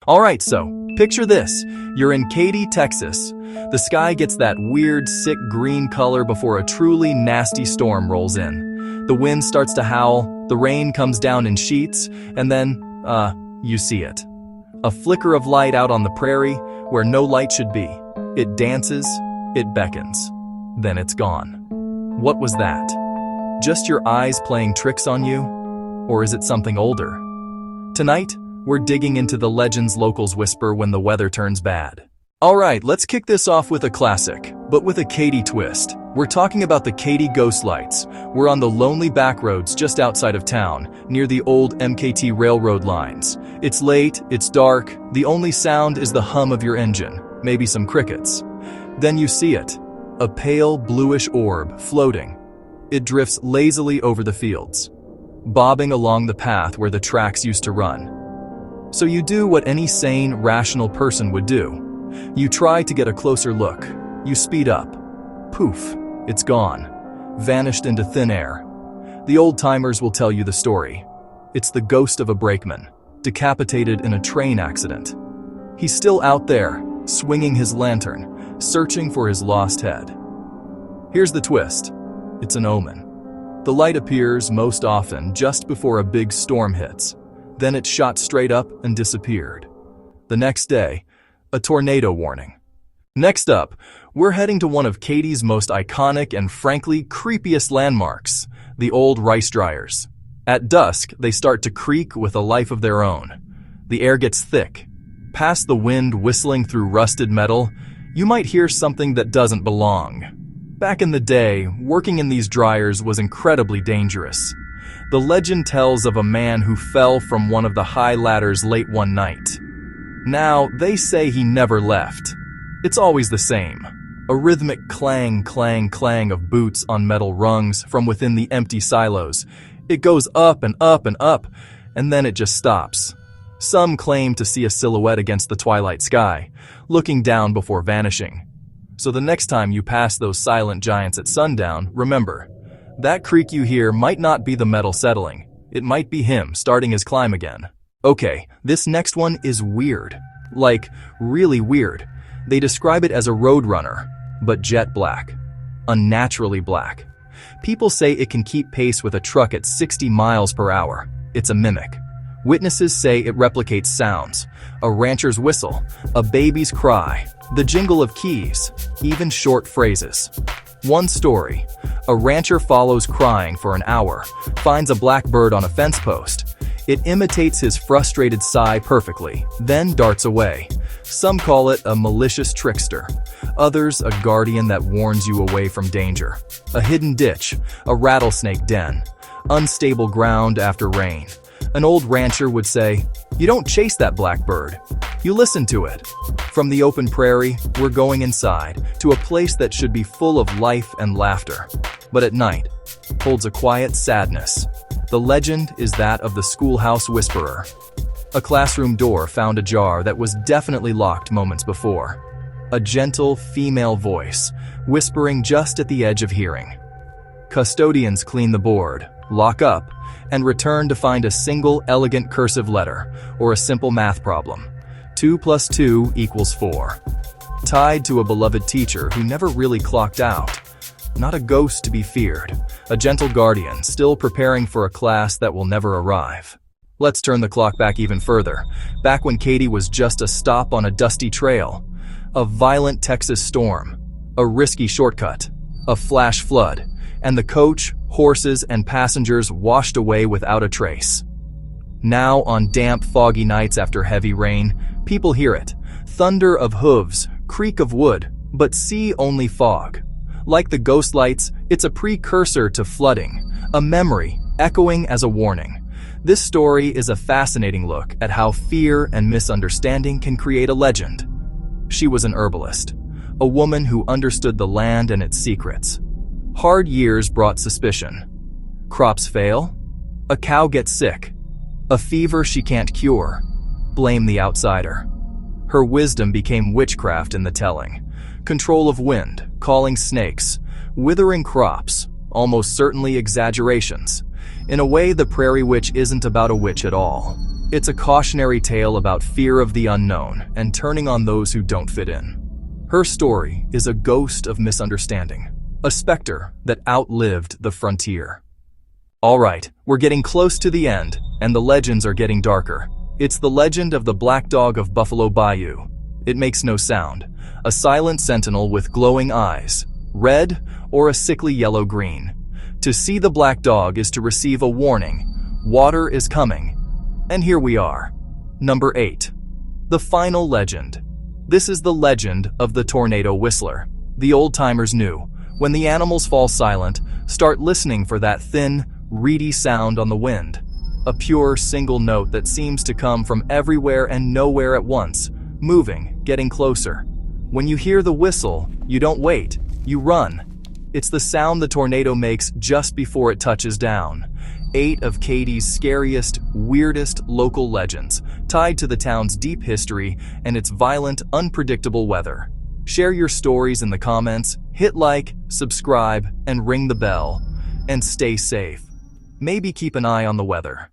Alright, so, picture this. You're in Katy, Texas. The sky gets that weird, sick green color before a truly nasty storm rolls in. The wind starts to howl, the rain comes down in sheets, and then, you see it. A flicker of light out on the prairie, where no light should be. It dances, it beckons. Then it's gone. What was that? Just your eyes playing tricks on you? Or is it something older? Tonight, we're digging into the legends locals whisper when the weather turns bad. Alright, let's kick this off with a classic, but with a Katy twist. We're talking about the Katy Ghost Lights. We're on the lonely back roads just outside of town, near the old MKT railroad lines. It's late, it's dark, the only sound is the hum of your engine, maybe some crickets. Then you see it, a pale bluish orb floating. It drifts lazily over the fields, bobbing along the path where the tracks used to run. So you do what any sane, rational person would do. You try to get a closer look. You speed up. Poof, it's gone. Vanished into thin air. The old-timers will tell you the story. It's the ghost of a brakeman, decapitated in a train accident. He's still out there, swinging his lantern, searching for his lost head. Here's the twist. It's an omen. The light appears most often just before a big storm hits. Then it shot straight up and disappeared. The next day, a tornado warning. Next up, we're heading to one of Katy's most iconic and frankly creepiest landmarks, the old rice dryers. At dusk, they start to creak with a life of their own. The air gets thick. Past the wind whistling through rusted metal, you might hear something that doesn't belong. Back in the day, working in these dryers was incredibly dangerous. The legend tells of a man who fell from one of the high ladders late one night. Now, they say he never left. It's always the same. A rhythmic clang, clang, clang of boots on metal rungs from within the empty silos. It goes up and up and up, and then it just stops. Some claim to see a silhouette against the twilight sky, looking down before vanishing. So the next time you pass those silent giants at sundown, remember, that creak you hear might not be the metal settling. It might be him starting his climb again. Okay, this next one is weird. Like, really weird. They describe it as a Roadrunner, but jet black. Unnaturally black. People say it can keep pace with a truck at 60 miles per hour. It's a mimic. Witnesses say it replicates sounds. A rancher's whistle, a baby's cry, the jingle of keys, even short phrases. One story. A rancher follows crying for an hour, finds a black bird on a fence post. It imitates his frustrated sigh perfectly, then darts away. Some call it a malicious trickster. Others, a guardian that warns you away from danger. A hidden ditch, a rattlesnake den. Unstable ground after rain. An old rancher would say, "You don't chase that black bird. You listen to it." From the open prairie, we're going inside, to a place that should be full of life and laughter. But at night, holds a quiet sadness. The legend is that of the Schoolhouse Whisperer. A classroom door found ajar that was definitely locked moments before. A gentle female voice, whispering just at the edge of hearing. Custodians clean the board, lock up, and return to find a single elegant cursive letter, or a simple math problem. 2 + 2 = 4. Tied to a beloved teacher who never really clocked out. Not a ghost to be feared, a gentle guardian still preparing for a class that will never arrive. Let's turn the clock back even further, back when Katy was just a stop on a dusty trail. A violent Texas storm, a risky shortcut, a flash flood, and the coach, horses, and passengers washed away without a trace. Now, on damp, foggy nights after heavy rain, people hear it. Thunder of hooves, creak of wood, but see only fog. Like the ghost lights, it's a precursor to flooding, a memory, echoing as a warning. This story is a fascinating look at how fear and misunderstanding can create a legend. She was an herbalist, a woman who understood the land and its secrets. Hard years brought suspicion. Crops fail? A cow gets sick. A fever she can't cure? Blame the outsider. Her wisdom became witchcraft in the telling. Control of wind, calling snakes, withering crops, almost certainly exaggerations. In a way, the Prairie Witch isn't about a witch at all. It's a cautionary tale about fear of the unknown and turning on those who don't fit in. Her story is a ghost of misunderstanding, a specter that outlived the frontier. All right, we're getting close to the end, and the legends are getting darker. It's the legend of the black dog of Buffalo Bayou. It makes no sound, a silent sentinel with glowing eyes, red or a sickly yellow-green. To see the black dog is to receive a warning. Water is coming. And here we are. Number 8. The final legend. This is the legend of the tornado whistler. The old-timers knew, when the animals fall silent, start listening for that thin, reedy sound on the wind. A pure single note that seems to come from everywhere and nowhere at once, moving, getting closer. When you hear the whistle, you don't wait, you run. It's the sound the tornado makes just before it touches down. 8 of Katy's scariest, weirdest local legends, tied to the town's deep history and its violent, unpredictable weather. Share your stories in the comments, hit like, subscribe, and ring the bell. And stay safe. Maybe keep an eye on the weather.